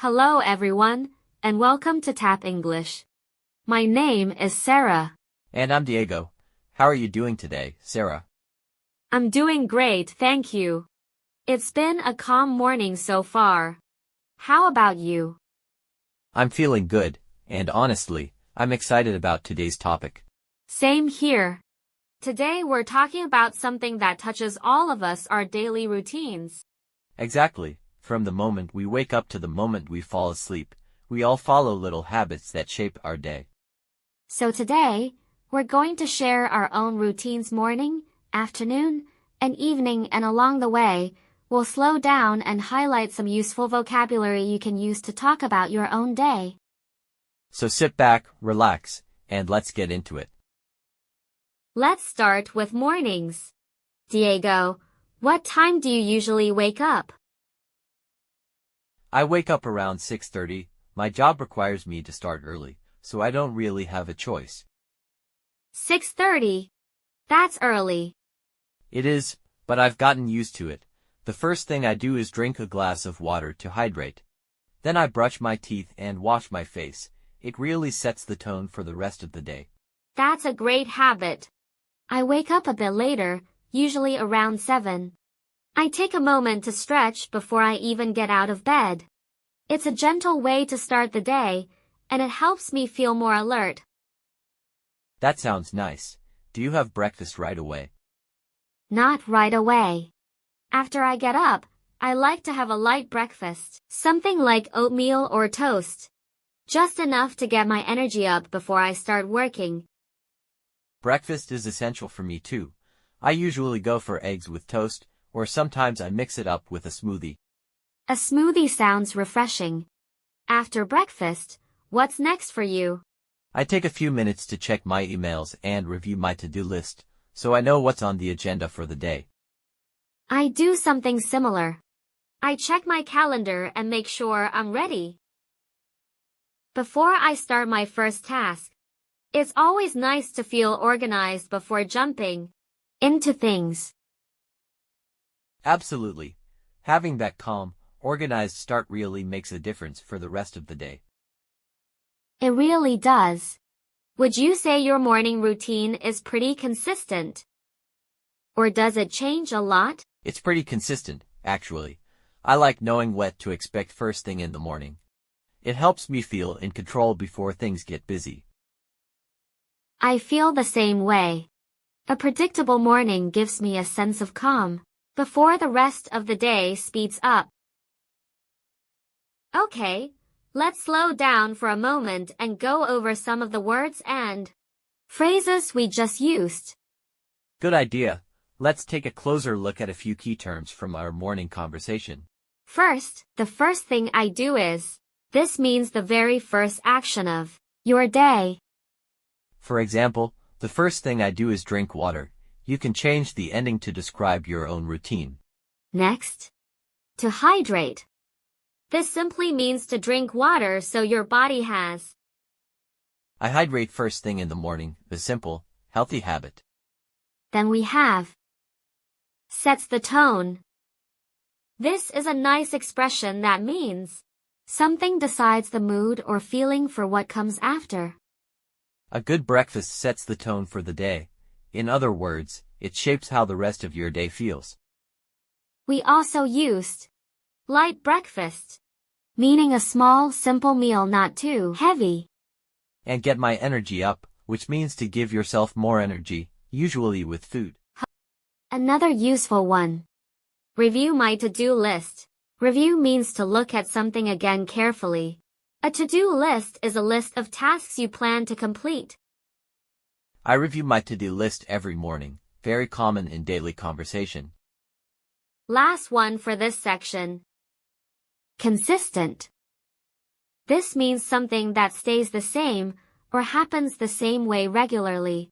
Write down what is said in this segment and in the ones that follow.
Hello everyone, and welcome to Tap English. My name is Sarah. And I'm Diego. How are you doing today, Sarah? I'm doing great, thank you. It's been a calm morning so far. How about you? I'm feeling good, and honestly, I'm excited about today's topic. Same here. Today we're talking about something that touches all of us, our daily routines. Exactly. From the moment we wake up to the moment we fall asleep, we all follow little habits that shape our day. So today, we're going to share our own routines morning, afternoon, and evening, and along the way, we'll slow down and highlight some useful vocabulary you can use to talk about your own day. So sit back, relax, and let's get into it. Let's start with mornings. Diego, what time do you usually wake up? I wake up around 6:30. My job requires me to start early, so I don't really have a choice. 6:30. That's early. It is, but I've gotten used to it. The first thing I do is drink a glass of water to hydrate. Then I brush my teeth and wash my face. It really sets the tone for the rest of the day. That's a great habit. I wake up a bit later, usually around 7. I take a moment to stretch before I even get out of bed. It's a gentle way to start the day, and it helps me feel more alert. That sounds nice. Do you have breakfast right away? Not right away. After I get up, I like to have a light breakfast, something like oatmeal or toast. Just enough to get my energy up before I start working. Breakfast is essential for me too. I usually go for eggs with toast, or sometimes I mix it up with a smoothie. A smoothie sounds refreshing. After breakfast, what's next for you? I take a few minutes to check my emails and review my to-do list, so I know what's on the agenda for the day. I do something similar. I check my calendar and make sure I'm ready. Before I start my first task, it's always nice to feel organized before jumping into things. Absolutely. Having that calm, organized start really makes a difference for the rest of the day. It really does. Would you say your morning routine is pretty consistent? Or does it change a lot? It's pretty consistent, actually. I like knowing what to expect first thing in the morning. It helps me feel in control before things get busy. I feel the same way. A predictable morning gives me a sense of calm before the rest of the day speeds up. Okay, let's slow down for a moment and go over some of the words and phrases we just used. Good idea. Let's take a closer look at a few key terms from our morning conversation. First, the first thing I do is, this means the very first action of your day. For example, the first thing I do is drink water. You can change the ending to describe your own routine. Next, to hydrate. This simply means to drink water so your body has. I hydrate first thing in the morning, a simple, healthy habit. Then we have sets the tone. This is a nice expression that means something decides the mood or feeling for what comes after. A good breakfast sets the tone for the day. In other words, it shapes how the rest of your day feels. We also used light breakfast, meaning a small, simple meal not too heavy. And get my energy up, which means to give yourself more energy, usually with food. Another useful one. Review my to-do list. Review means to look at something again carefully. A to-do list is a list of tasks you plan to complete. I review my to-do list every morning, very common in daily conversation. Last one for this section. Consistent. This means something that stays the same or happens the same way regularly.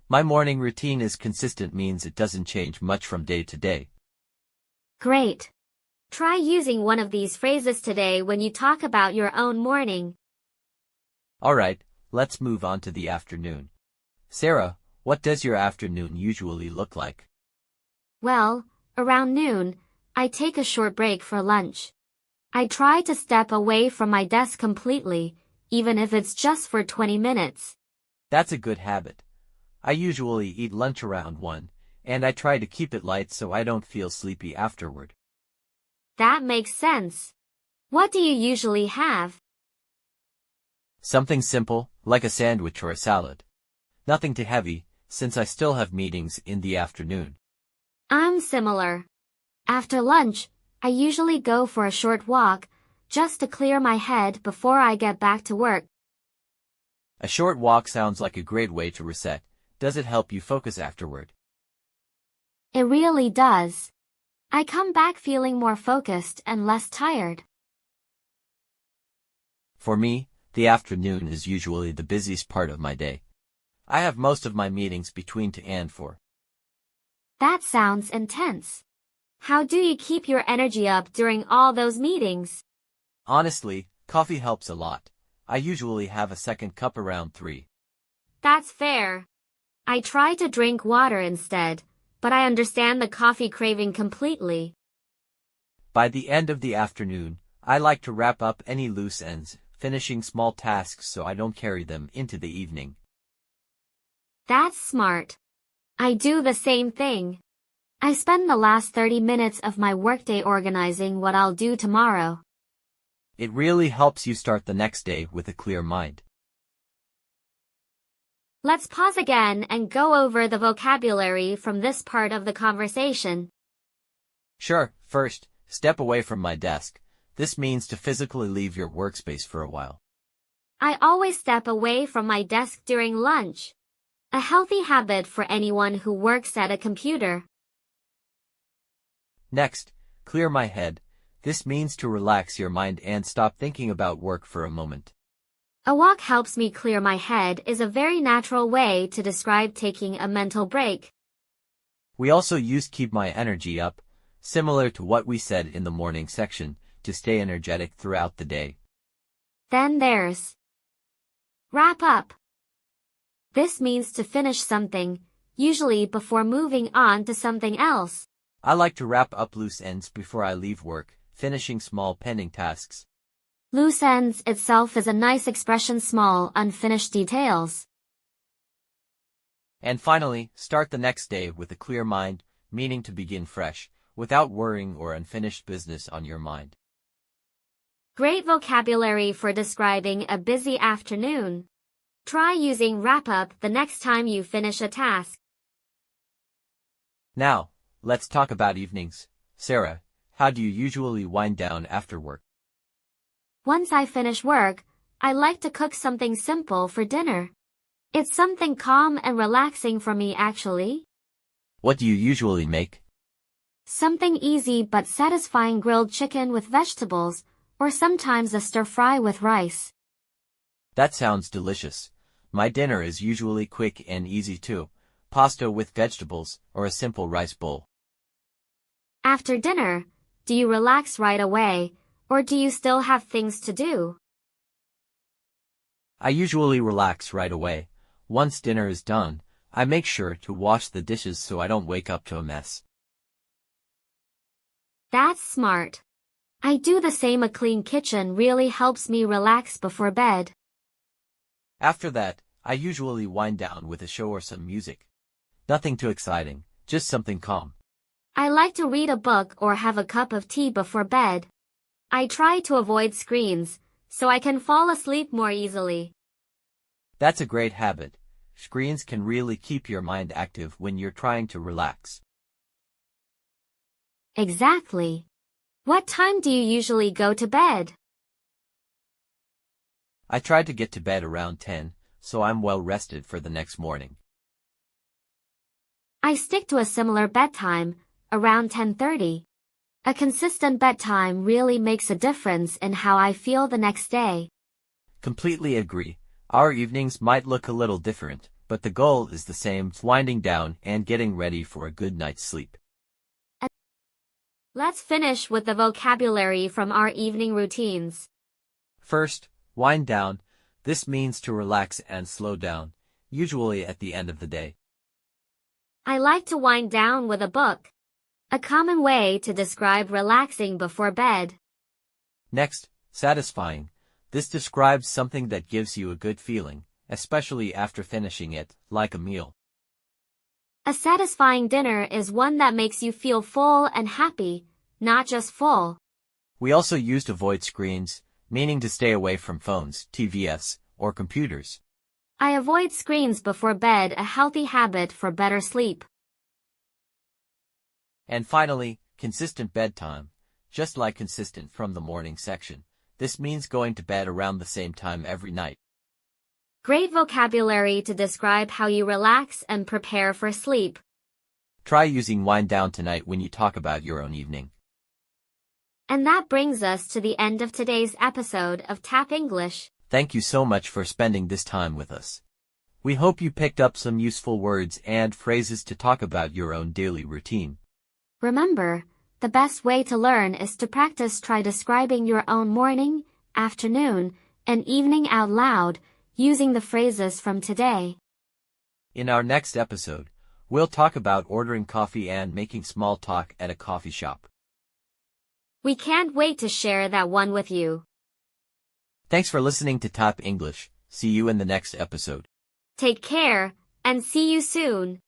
My morning routine is consistent means it doesn't change much from day to day. Great. Try using one of these phrases today when you talk about your own morning. Alright, let's move on to the afternoon. Sarah, what does your afternoon usually look like? Well, around noon, I take a short break for lunch. I try to step away from my desk completely, even if it's just for 20 minutes. That's a good habit. I usually eat lunch around 1, and I try to keep it light so I don't feel sleepy afterward. That makes sense. What do you usually have? Something simple, like a sandwich or a salad. Nothing too heavy, since I still have meetings in the afternoon. I'm similar. After lunch, I usually go for a short walk, just to clear my head before I get back to work. A short walk sounds like a great way to reset. Does it help you focus afterward? It really does. I come back feeling more focused and less tired. For me, the afternoon is usually the busiest part of my day. I have most of my meetings between 2 and 4. That sounds intense. How do you keep your energy up during all those meetings? Honestly, coffee helps a lot. I usually have a second cup around 3. That's fair. I try to drink water instead, but I understand the coffee craving completely. By the end of the afternoon, I like to wrap up any loose ends, finishing small tasks so I don't carry them into the evening. That's smart. I do the same thing. I spend the last 30 minutes of my workday organizing what I'll do tomorrow. It really helps you start the next day with a clear mind. Let's pause again and go over the vocabulary from this part of the conversation. Sure, first, step away from my desk. This means to physically leave your workspace for a while. I always step away from my desk during lunch. A healthy habit for anyone who works at a computer. Next, clear my head. This means to relax your mind and stop thinking about work for a moment. A walk helps me clear my head is a very natural way to describe taking a mental break. We also use keep my energy up, similar to what we said in the morning section, to stay energetic throughout the day. Then there's wrap up. This means to finish something, usually before moving on to something else. I like to wrap up loose ends before I leave work, finishing small pending tasks. Loose ends itself is a nice expression, small, unfinished details. And finally, start the next day with a clear mind, meaning to begin fresh, without worrying or unfinished business on your mind. Great vocabulary for describing a busy afternoon. Try using wrap up the next time you finish a task. Now, let's talk about evenings. Sarah, how do you usually wind down after work? Once I finish work, I like to cook something simple for dinner. It's something calm and relaxing for me actually. What do you usually make? Something easy but satisfying, grilled chicken with vegetables, or sometimes a stir-fry with rice. That sounds delicious. My dinner is usually quick and easy too. Pasta with vegetables, or a simple rice bowl. After dinner, do you relax right away, or do you still have things to do? I usually relax right away. Once dinner is done, I make sure to wash the dishes so I don't wake up to a mess. That's smart. I do the same. A clean kitchen really helps me relax before bed. After that, I usually wind down with a show or some music. Nothing too exciting, just something calm. I like to read a book or have a cup of tea before bed. I try to avoid screens, so I can fall asleep more easily. That's a great habit. Screens can really keep your mind active when you're trying to relax. Exactly. What time do you usually go to bed? I try to get to bed around 10, so I'm well rested for the next morning. I stick to a similar bedtime, around 10:30. A consistent bedtime really makes a difference in how I feel the next day. Completely agree. Our evenings might look a little different, but the goal is the same, winding down and getting ready for a good night's sleep. Let's finish with the vocabulary from our evening routines. First, wind down. This means to relax and slow down, usually at the end of the day. I like to wind down with a book. A common way to describe relaxing before bed. Next, satisfying. This describes something that gives you a good feeling, especially after finishing it, like a meal. A satisfying dinner is one that makes you feel full and happy, not just full. We also used avoid screens, meaning to stay away from phones, TVs, or computers. I avoid screens before bed, a healthy habit for better sleep. And finally, consistent bedtime. Just like consistent from the morning section, this means going to bed around the same time every night. Great vocabulary to describe how you relax and prepare for sleep. Try using wind down tonight when you talk about your own evening. And that brings us to the end of today's episode of Tap English. Thank you so much for spending this time with us. We hope you picked up some useful words and phrases to talk about your own daily routine. Remember, the best way to learn is to practice. Try describing your own morning, afternoon, and evening out loud, using the phrases from today. In our next episode, we'll talk about ordering coffee and making small talk at a coffee shop. We can't wait to share that one with you. Thanks for listening to Tap English. See you in the next episode. Take care, and see you soon.